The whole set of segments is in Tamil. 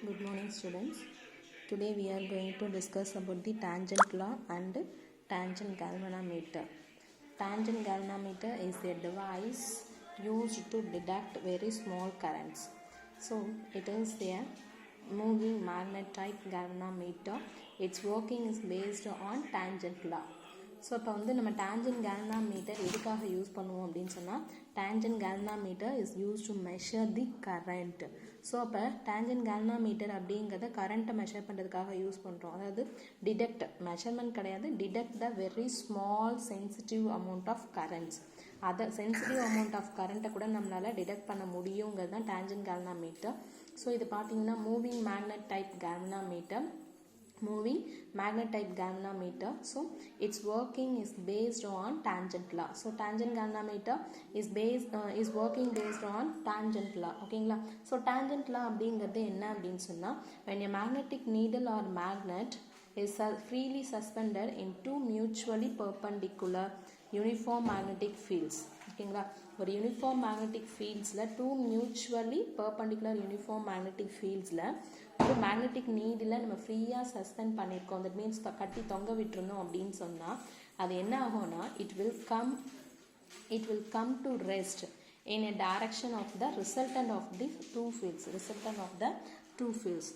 Good morning, students. Today we are going to discuss about the tangent law and tangent galvanometer. Tangent galvanometer is a device used to detect very small currents. So it is a moving magnet type galvanometer. Its working is based on tangent law. So இப்போ வந்து நம்ம டேஞ்சன்ட் கேல்வனாமீட்டர் எதுக்காக யூஸ் பண்ணுவோம் அப்படின்னு சொன்னால் tangent galvanometer is use to measure the current. So அப்போ டேஞ்சன்ட் கேல்வனாமீட்டர் அப்படிங்கிறத கரண்ட்டை மெஷர் பண்ணுறதுக்காக யூஸ் பண்ணுறோம். அதாவது டிடெக்ட் மெஷர்மெண்ட் கிடையாது, detect the very small sensitive amount of currents. அதை சென்சிட்டிவ் அமௌண்ட் ஆஃப் கரண்ட்டை கூட நம்மளால் டிடெக்ட் பண்ண முடியுங்கிறது தான் டேஞ்சன்ட் கேல்வனாமீட்டர். ஸோ இது பார்த்தீங்கன்னா moving magnet type galvanometer, moving magnet type galvanometer. So its working is based on tangent law. So tangent galvanometer is working based on tangent law. ஓகேங்களா? So tangent law அப்படிங்கிறது என்ன அப்படின்னு சொன்னா, when a magnetic needle or magnet is freely suspended in two mutually perpendicular uniform magnetic fields. ஓகேங்களா? ஒரு யூனிஃபார்ம் மேக்னெட்டிக் ஃபீல்ட்ஸில் two mutually perpendicular uniform magnetic ஃபீல்ட்ஸில் ஒரு மேக்னெட்டிக் நீடில் நம்ம ஃப்ரீயாக சஸ்பெண்ட் பண்ணியிருக்கோம், தட் மீன்ஸ் கட்டி தொங்க விட்டுருந்தோம் அப்படின்னு சொன்னால் அது என்ன ஆகும்னா it will come to rest in a direction of the resultant of the two fields.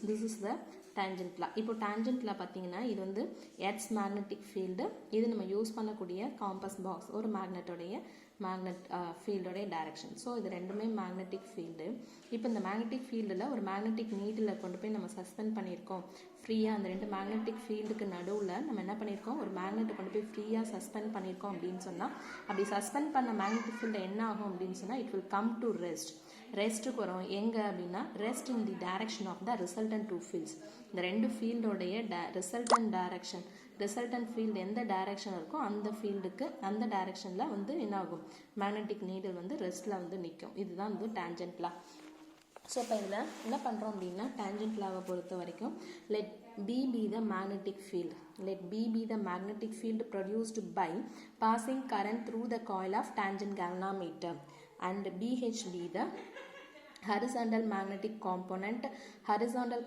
This is the tangent law. இப்போ tangent law பார்த்தீங்கன்னா இது வந்து எர்த்ஸ் மேக்னெட்டிக் ஃபீல்டு, இது நம்ம யூஸ் பண்ணக்கூடிய காம்பஸ் பாக்ஸ், ஒரு மேக்னெட்டோடைய ஃபீல்டோடைய டைரக்ஷன். ஸோ இது ரெண்டுமே மேக்னெட்டிக் ஃபீல்டு. இப்போ இந்த மேக்னெட்டிக் ஃபீல்டில் ஒரு மேக்னெட்டிக் நீடில் கொண்டு போய் நம்ம சஸ்பெண்ட் பண்ணியிருக்கோம் ஃப்ரீயாக. அந்த ரெண்டு மேக்னெட்டிக் ஃபீல்டுக்கு நடுவில் நம்ம என்ன பண்ணியிருக்கோம், ஒரு மேக்னெட்டை கொண்டு போய் ஃப்ரீயாக சஸ்பெண்ட் பண்ணியிருக்கோம் அப்படின்னு சொன்னால், அப்படி சஸ்பெண்ட் பண்ண மேக்னெட்டிக் ஃபீல்டு என்ன ஆகும் அப்படின்னு சொன்னால் இட் வில் கம் டு ரெஸ்ட்டுக்கு வரும். எங்கே அப்படின்னா rest in the direction of the resultant two fields. இந்த ரெண்டு ஃபீல்டோடைய ரிசல்டன்ட் ஃபீல்டு எந்த டைரக்ஷன் இருக்கோ அந்த ஃபீல்டுக்கு அந்த டைரக்ஷனில் வந்து என்ன ஆகும், மேக்னெட்டிக் நீடில் வந்து ரெஸ்ட்டில் வந்து நிற்கும். இதுதான் வந்து டேஞ்சன்ட் லா. ஸோ இப்போ இதில் என்ன பண்ணுறோம் அப்படின்னா, டேஞ்சன்ட் லாவை பொறுத்த வரைக்கும் let B be the magnetic field produced by passing current through the coil of tangent galvanometer, and BH be the horizontal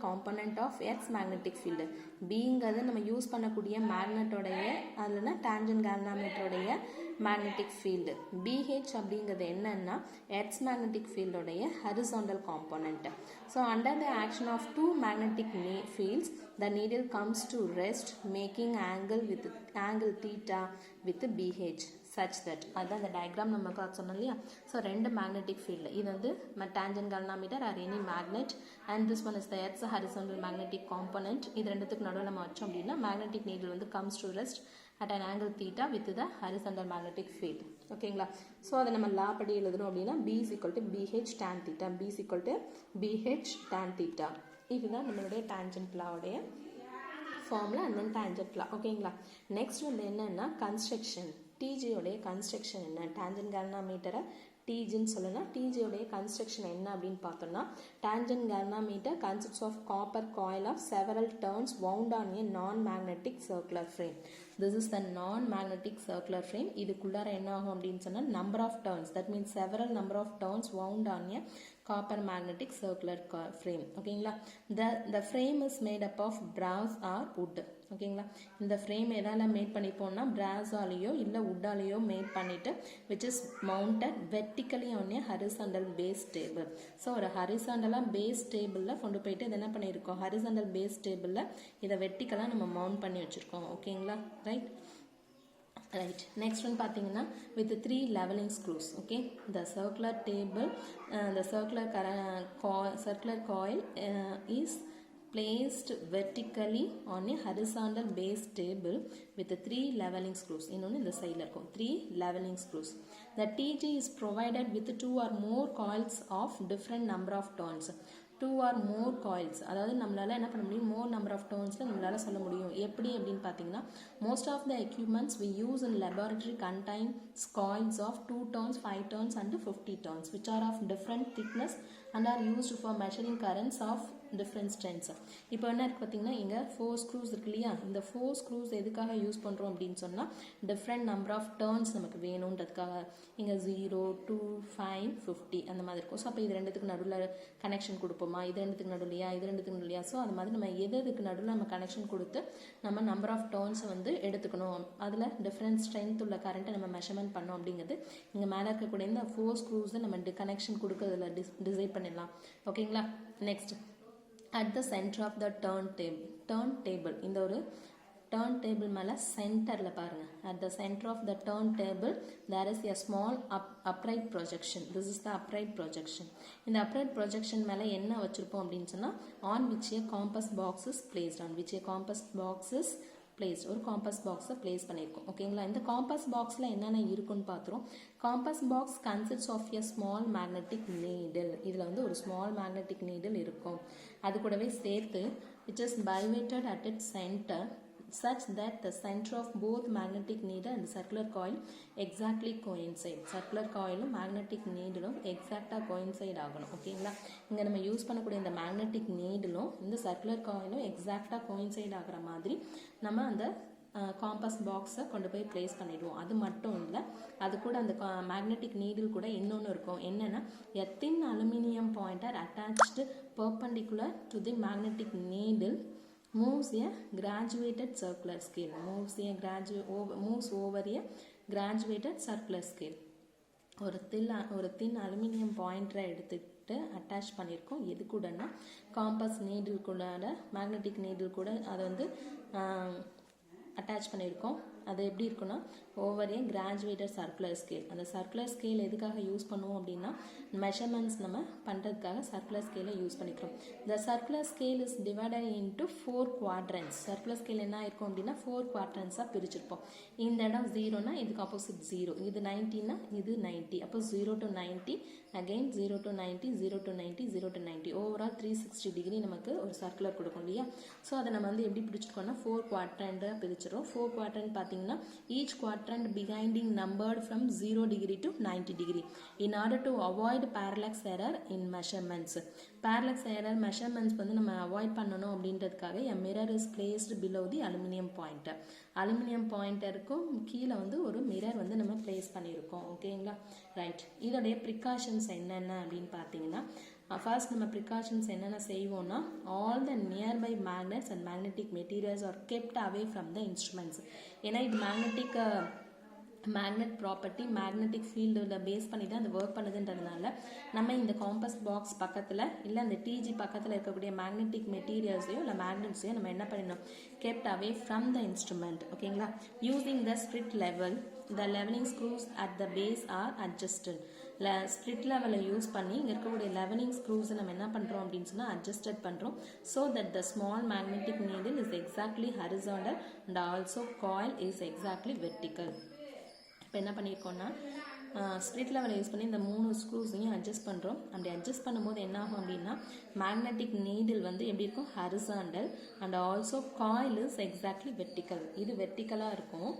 component of Earth's magnetic field. Bங்கிறது நம்ம யூஸ் பண்ணக்கூடிய மேக்னெட்டோடைய அதுலனா டேஞ்சன்ட் கேல்வனாமீட்டருடைய மேக்னெட்டிக் ஃபீல்டு. BH அப்படிங்கிறது என்னன்னா எர்த்ஸ் மேக்னெட்டிக் ஃபீல்டோடைய horizontal component. So under the action of two magnetic fields the needle comes to rest, making angle theta with BH such that, அதான் இந்த டயக்ராம் நம்ம பார்த்து சொன்னோம் இல்லையா. ஸோ ரெண்டு மேக்னெட்டிக் ஃபீல்டு, இது வந்து tangent galvanometer or any magnet, and this one is the earths horizontal magnetic component. இது ரெண்டுத்துக்கு நடுவில் நம்ம வச்சோம் அப்படின்னா மேக்னெட்டிக் நீடில் வந்து comes to rest at an angle theta with the horizontal magnetic field. ஓகேங்களா? ஸோ அதை நம்ம லா படி எழுதணும் அப்படின்னா B is equal to BH tan theta, B is equal to BH tan theta. இதுதான் நம்மளுடைய டேஞ்சன்ட் லாவுடைய formula and then tangent law. ஓகேங்களா? நெக்ஸ்ட் வந்து என்னன்னா கன்ஸ்ட்ரக்ஷன். டிஜியோடைய கன்ஸ்ட்ரக்ஷன் என்ன, டேஞ்சன்ட் கேல்வனாமீட்டரை டிஜின்னு சொல்லலாம். டிஜியோடைய கன்ஸ்ட்ரக்ஷன் என்ன அப்படின்னு பார்த்தோம்னா, tangent galvanometer consists of copper coil of several turns wound on a non magnetic circular frame. This is the non magnetic circular frame. இதுக்குள்ளார என்ன ஆகும் அப்படின்னு சொன்னால் number of turns, that means several number of turns wound on a copper magnetic circular frame. ஓகேங்களா? the frame is made up of brass or wood. ஓகேங்களா? இந்த ஃப்ரேம் எதால மேட் பண்ணிப்போம்னா பிராஸாலேயோ இல்லை வுட்டாலேயோ மேட் பண்ணிட்டு which is mounted vertically on a horizontal base table. So ஒரு ஹரிசாண்டலாக பேஸ் டேபிளில் கொண்டு போயிட்டு இது என்ன பண்ணியிருக்கோம், ஹரிசாண்டல் பேஸ் டேபிளில் இதை வெர்டிக்கலாக நம்ம மவுண்ட் பண்ணி வச்சுருக்கோம். ஓகேங்களா? ரைட். Next one பார்த்தீங்கன்னா with the 3 leveling screws. Okay, the circular coil is placed vertically on a horizontal base table with the 3 leveling screws. இன்னொன்று இந்த சைடில் இருக்கும் 3 leveling screws. The TG is provided with 2 or more coils of different number of turns. 2 or more coils, அதாவது நம்மளால என்ன பண்ண முடியும், more number of turnsல நம்மளால சொல்ல முடியும். எப்படி அப்படின்னு பார்த்தீங்கன்னா, most of the equipments we use in laboratory contain coils of 2 turns, 5 turns and 50 turns which are of different thickness and are used for measuring currents of different strengths. இப்போ என்ன இருக்குது பார்த்தீங்கன்னா இங்கே 4 screws இருக்கு இல்லையா, இந்த 4 screws எதுக்காக யூஸ் பண்ணுறோம் அப்படின்னு சொன்னால் டிஃப்ரெண்ட் நம்பர் ஆஃப் டர்ன்ஸ் நமக்கு வேணுன்றதுக்காக. இங்கே 0, 2, 5, 50 அந்த மாதிரி இருக்கும். ஸோ அப்போ இது ரெண்டுத்துக்கு நடுவில் கனெக்ஷன் கொடுப்போமா, இது ரெண்டுத்துக்கு நடுவில்லையா, இது ரெண்டுத்துக்கு நடுவில்லையா. ஸோ அது மாதிரி நம்ம எதுக்கு நடுவில் நம்ம கனெக்ஷன் கொடுத்து நம்ம நம்பர் ஆஃப் டர்ன்ஸை வந்து எடுத்துக்கணும், அதில் டிஃப்ரெண்ட் ஸ்ட்ரென்த் உள்ள கரண்ட்டை நம்ம மெஷர்மெண்ட் பண்ணோம் அப்படிங்கிறது இங்கே மேலே இருக்கக்கூடிய இந்த 4 ஸ்க்ரூஸை நம்ம கனெக்ஷன் கொடுக்கறதுல டிசைட் பண்ணிடலாம். ஓகேங்களா. Next, at the center of the turntable இந்த ஒரு turntable மேலே சென்டரில் பாருங்கள், at the center of the turntable there is a small upright projection. This is the upright projection. இந்த upright projection மேலே என்ன வச்சுருப்போம் அப்படின்னு சொன்னால் on which a compass box is placed, on which a compass box is placed, ஒரு காம்பஸ் பாக்ஸை பிளேஸ் பண்ணியிருக்கோம். ஓகேங்களா. இந்த காம்பஸ் பாக்ஸில் என்னென்ன இருக்குன்னு பார்த்துரும். Compass box consists of a small magnetic needle, இதில் வந்து ஒரு ஸ்மால் மேக்னெட்டிக் நீடில் இருக்கும். அது கூடவே சேர்த்து which is bivated at its center such that the center of both magnetic needle and circular coil exactly coincide. circular coilum magnetic needleum exactா coincide ஆகணும். ஓகேங்களா. இங்கே நம்ம யூஸ் பண்ணக்கூடிய இந்த magnetic needleum இந்த circular coilum exactா coincide ஆகிற மாதிரி நம்ம அந்த காம்பஸ் பாக்ஸை கொண்டு போய் பிளேஸ் பண்ணிடுவோம். அது மட்டும் இல்லை, அது கூட அந்த மேக்னெட்டிக் நீடில் கூட இன்னொன்று இருக்கும். என்னென்னா a thin aluminum pointer attached perpendicular to the magnetic needle moves a graduated circular scale, moves over a graduated circular scale. ஒரு தின் அலுமினியம் பாயிண்டரை எடுத்துக்கிட்டு அட்டாச் பண்ணியிருக்கோம். எது கூடனா காம்பஸ் நீடில் கூட, மேக்னெட்டிக் நீடில் கூட அதை வந்து அட்டாச் பண்ணியிருக்கோம். அது எப்படி இருக்குன்னா ஓவர் ஏ கிராஜுவேட்டட் சர்க்குலர் ஸ்கேல். அந்த சர்க்குலர் ஸ்கேல் எதுக்காக யூஸ் பண்ணுவோம் அப்படின்னா மெஷர்மெண்ட்ஸ் நம்ம பண்ணுறதுக்காக சர்க்குலர் ஸ்கேலை யூஸ் பண்ணிக்கிறோம். The circular scale is divided into 4 quatrains. Circular scale என்ன இருக்கும் அப்படின்னா 4 குவாட்ரன்ஸாக பிரிச்சிருப்போம். இந்த இடம் 0னா இதுக்கு ஆப்போசிட் 0, இது 90னா இது 90. அப்போ 0 to 90, again 0 to 90, 0 to 90, 0 to 90. Overall 360 degree நமக்கு ஒரு சர்க்குலர் கொடுக்கும் இல்லையா. ஸோ அதை நம்ம வந்து எப்படி பிடிச்சிருக்கோம்னா 4 குவாட்ரண்டாக பிரிச்சிடும். 4 குவாட்ரண்ட் பார்த்தீங்கன்னா each quadrant being numbered from 0 degree to 90 degree in order to avoid parallax error in measurements. parallax error measurements வந்து நம்ம அவாய்ட் பண்ணணும் அப்படின்றதுக்காக a mirror is placed below the aluminum pointer. Aluminium பாயிண்டருக்கும் கீழே வந்து ஒரு மிரர் வந்து நம்ம பிளேஸ் பண்ணியிருக்கோம். ஓகேங்களா. ரைட். இதோடைய ப்ரிகாஷன்ஸ் என்னென்ன அப்படின்னு பார்த்தீங்கன்னா ஃபர்ஸ்ட் நம்ம ப்ரிகாஷன்ஸ் என்னென்ன செய்வோம்னா all the nearby magnets and magnetic materials are kept away from the instruments. ஏன்னா இது மேக்னெட் ப்ராப்பர்ட்டி, மேக்னெட்டிக் ஃபீல்டில் பேஸ் பண்ணி தான் அந்த ஒர்க் பண்ணுதுன்றதுனால நம்ம இந்த காம்பஸ் பாக்ஸ் பக்கத்தில் இல்லை அந்த டிஜி பக்கத்தில் இருக்கக்கூடிய மேக்னெட்டிக் மெட்டீரியல்ஸையோ இல்லை மேக்னெட்ஸையோ நம்ம என்ன பண்ணிடணும், kept away from the instrument. ஓகேங்களா. Using the spirit level, the levelling screws at the base are adjusted. Spirit லெவலை யூஸ் பண்ணி இங்கே இருக்கக்கூடிய லெவலிங் ஸ்க்ரூஸை நம்ம என்ன பண்ணுறோம் அப்படின்னு சொன்னால் அட்ஜஸ்டட் பண்ணுறோம். So that the small magnetic needle is exactly horizontal and also coil is exactly vertical. இப்போ என்ன பண்ணியிருக்கோம்னா ஸ்பிரிட் லெவலை யூஸ் பண்ணி இந்த 3 ஸ்க்ரூஸையும் அட்ஜஸ்ட் பண்ணுறோம். அப்படி அட்ஜஸ்ட் பண்ணும்போது என்ன ஆகும் அப்படின்னா மேக்னெட்டிக் நீடில் வந்து எப்படி இருக்கும், horizontal and also coil is exactly vertical. இது வெர்டிக்கலாக இருக்கும்,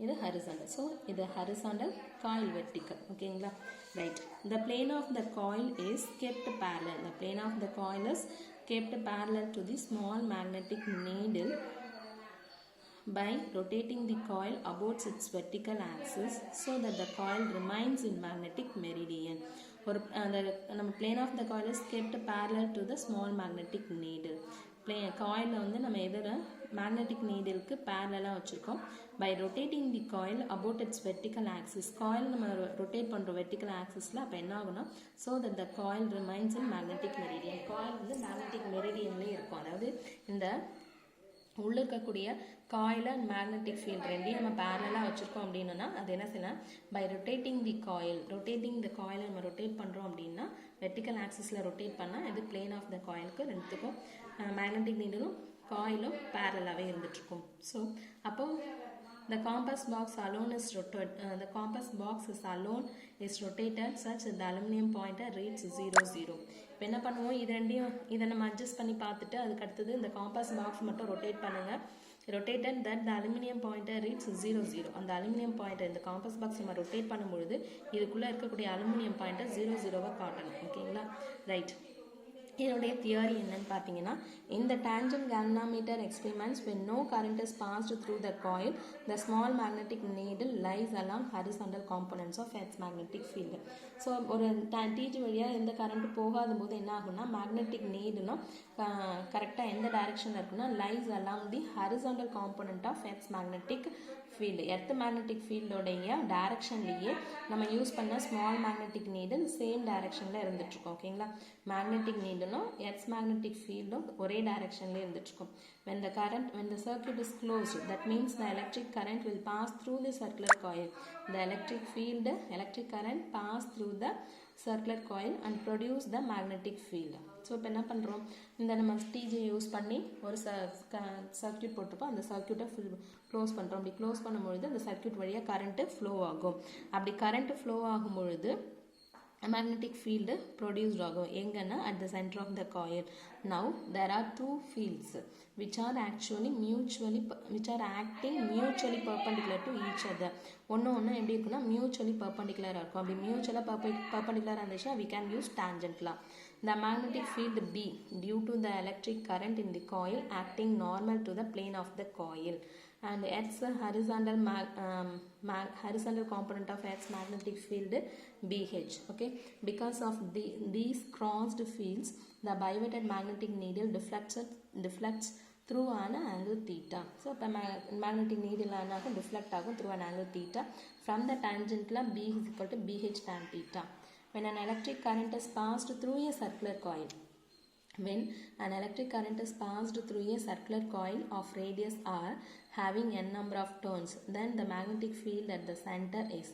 இது ஹரிசாண்டல். ஸோ இது ஹரிசாண்டல், காயில் வெர்டிக்கல். ஓகேங்களா. Right. The plane of the coil is kept parallel. The plane of the coil is kept parallel to the small magnetic needle by rotating the coil about its vertical axis so that the coil remains in magnetic meridian. ஒரு அந்த நம்ம plane of the coil is kept parallel to the small magnetic needle. காயிலில் வந்து நம்ம எதில் மேக்னெட்டிக் நீடிலுக்கு பேரலாக வச்சுருக்கோம். By rotating the coil about its vertical axis. Coil நம்ம ரொட்டேட் பண்ணுறோம் வெர்டிக்கல் ஆக்சிஸில். அப்போ என்ன ஆகுனா so that the coil remains in magnetic meridian. Coil வந்து மேக்னெட்டிக் மெரிடியன்லேயே இருக்கும். அதாவது இந்த உள்ளே இருக்கக்கூடிய காயில் அண்ட் மேக்னெட்டிக் ஃபீல்ட் ரெண்டையும் நம்ம பேரலாக வச்சுருக்கோம் அப்படின்னா அது என்ன செய்யலாம், பை ரொட்டேட்டிங் தி காயில் நம்ம ரொட்டேட் பண்ணுறோம் அப்படின்னா வெர்டிக்கல் ஆக்சிஸில் ரொட்டேட் பண்ணால் இது பிளேன் ஆஃப் த காயிலுக்கு ரெண்டுத்துக்கும் மேக்னெட்டிக் நீடிலும் காயிலும் பேரலாகவே இருந்துகிட்ருக்கும். ஸோ அப்போது the compass box alone is rotated such that the aluminum pointer reads 0, 0. இப்போ என்ன பண்ணுவோம், இது ரெண்டையும் இதை நம்ம அட்ஜஸ்ட் பண்ணி பார்த்துட்டு அதுக்கு அடுத்தது இந்த காம்பஸ் பாக்ஸ் மட்டும் ரொட்டேட் பண்ணுங்கள். rotated that the aluminum pointer reads 0 0. அந்த அலுமினியம் பாயிண்டர் இந்த காம்பஸ் பாக்ஸ் நம்ம ரொட்டேட் பண்ணும்பொழுது இதுக்குள்ளே இருக்கக்கூடிய அலுமினியம் பாயிண்டர் 0 0 காட்டணும். ஓகேங்களா, ரைட். இதோடைய தியரி என்னன்னு பார்த்தீங்கன்னா, இந்த tangent galvanometer experiments when no current is passed through the coil, the small magnetic needle lies along horizontal components of Earth's magnetic field. So ஒரு டிஜி வழியாக எந்த கரண்ட் போகாத போது என்ன ஆகும்னா மேக்னெட்டிக் நீடுனா கரெக்டாக எந்த டைரக்ஷனில் இருக்குன்னா lies along the horizontal component of earth's magnetic field. Earth magnetic ஃபீல்டோடைய டைரக்ஷன்லேயே நம்ம யூஸ் பண்ண ஸ்மால் மேக்னெட்டிக் நீடில் சேம் டைரக்ஷனில் இருந்துகிட்ருக்கோம். ஓகேங்களா, மேக்னெட்டிக் நீடுலும் எர்த்ஸ் மேக்னெட்டிக் ஃபீல்டும் ஒரே டைரக்ஷன்லேயே இருந்துகிட்ருக்கோம். when the circuit is closed, that means the electric current will pass through the circular coil. The electric current pass through the circular coil and produce the magnetic field. So இப்போ என்ன பண்ணுறோம், இந்த நம்ம டிஜி யூஸ் பண்ணி ஒரு சர்க்யூட் போட்டிருப்போம். அந்த சர்க்யூட்டை க்ளோஸ் பண்ணுறோம். அப்படி க்ளோஸ் பண்ணும்பொழுது அந்த சர்க்யூட் வழியாக கரண்ட்டு ஃப்ளோ ஆகும். அப்படி கரண்ட்டு ஃப்ளோ ஆகும்பொழுது magnetic field produced ஆகும். எங்கன்னா at the center of the coil. Now there are two fields which are acting mutually perpendicular to each other. ஒன்று எப்படி இருக்குன்னா mutually perpendicular இருக்கும். அப்படி mutually perpendicular இருந்துச்சுன்னா we can use tangent law. The magnetic field B due to the electric current in the coil acting normal to the plane of the coil, and Earth's horizontal component of Earth's magnetic field BH. Okay, because of these crossed fields, the biweighted magnetic needle deflects through an angle theta. So magnetic needle deflect through an angle theta from the tangent B is equal to BH tan theta. When an electric current is passed through a circular coil, of radius r having n number of turns, then the magnetic field at the center is.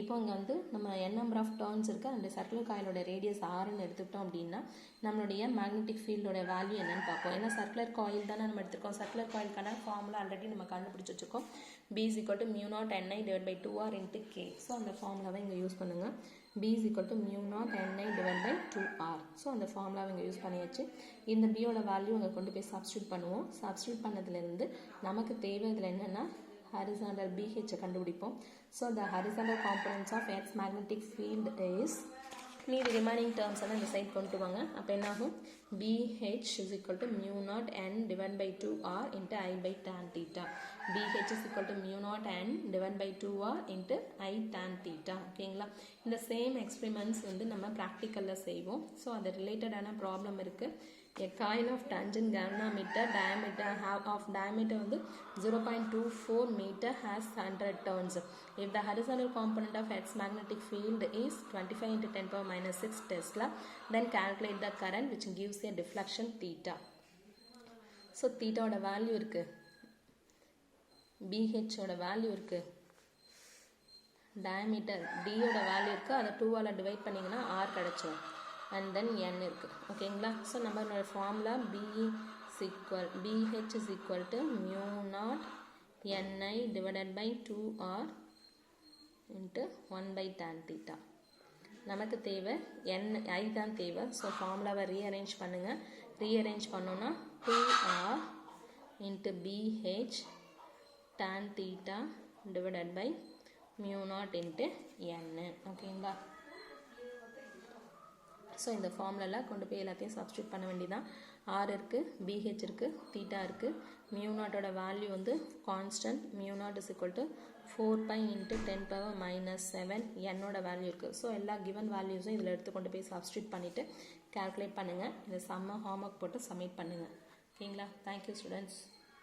இப்போ இங்கே வந்து நம்ம n number of turns இருக்குது, அந்த சர்க்குலர் காயிலோட ரேடியஸ் ஆர்ன்னு எடுத்துக்கிட்டோம் அப்படின்னா நம்மளுடைய மேக்னெட்டிக் ஃபீல்டோட வேல்யூ என்னன்னு பார்ப்போம். ஏன்னா சர்க்குலர் காயில் தானே நம்ம எடுத்துருக்கோம். சர்க்குலர் காயிலுக்கான ஃபார்முலா ஆல்ரெடி நம்ம கண்டுபிடிச்சி வச்சுருக்கோம். B is equal to mu naught Ni divided by 2R into K. So அந்த ஃபார்முலாவை இங்கே யூஸ் பண்ணுங்கள். B is equal to mu naught Ni divided by 2R. So அந்த ஃபார்முலாவை இங்கே யூஸ் பண்ணியாச்சு. இந்த பியோட வேல்யூ இங்கே கொண்டு போய் சப்ஸ்டியூட் பண்ணுவோம். சப்ஸ்டியூட் பண்ணதுலேருந்து நமக்கு தேவை இதில் என்னென்னா horizontal BH கண்டுபிடிப்போம். So the horizontal components of Earth's magnetic field is, மீதி ரிமைனிங் டேர்ம்ஸ் எல்லாம் இந்த சைட் கொண்டு வாங்க. அப்போ என்ன ஆகும், BH is equal to mu naught N divided by 2R into I by tan theta. BH is equal to mu naught N divided by 2R into I tan theta. ஓகேங்களா, இந்த சேம் எக்ஸ்பெரிமெண்ட்ஸ் வந்து நம்ம ப்ராக்டிக்கலில் செய்வோம். ஸோ அது ரிலேட்டடான ப்ராப்ளம் இருக்குது. A coil of tangent galvanometer diameter வந்து 0.24 meter has 100 turns. If the horizontal component of Earth's magnetic field is 25 into 10 power minus 6 Tesla, then calculate the current which gives a deflection theta. So theta ஓட வேல்யூ இருக்கு, BH ஓட வேல்யூ இருக்கு, diameter D ஓட வேல்யூ இருக்கு. அதை 2ஆல் டிவைட் பண்ணிங்கன்னா R கிடச்சிடும். and then n இருக்கு. ஓகேங்களா, ஸோ நம்மளோட formula BH is equal to mu naught Ni divided by 2R into 1 by tan theta. நமக்கு தேவை I தான் தேவை. ஸோ ஃபார்முலாவை ரீஅரேஞ்ச் பண்ணுங்கள். ரீஅரேஞ்ச் பண்ணோன்னா 2R into BH tan theta divided by mu naught into n. ஓகேங்களா, ஸோ இந்த ஃபார்முலாவில் கொண்டு போய் எல்லாத்தையும் சப்ஸ்டியூட் பண்ண வேண்டியதான். ஆர் இருக்குது, BH இருக்குது, தீட்டா இருக்குது. மியூ நாட்டோட வேல்யூ வந்து constant. Mu not is equal to 4 pi into 10 power minus 7 என்னோட வேல்யூ இருக்குது. ஸோ எல்லா கிவன் வேல்யூஸும் இதில் எடுத்து கொண்டு போய் சப்ஸ்டியூட் பண்ணிவிட்டு கேல்குலேட் பண்ணுங்கள். இந்த சம்ம ஹோம்ஒர்க் போட்டு சப்மிட் பண்ணுங்கள். ஓகேங்களா, தேங்க்யூ ஸ்டூடெண்ட்ஸ்.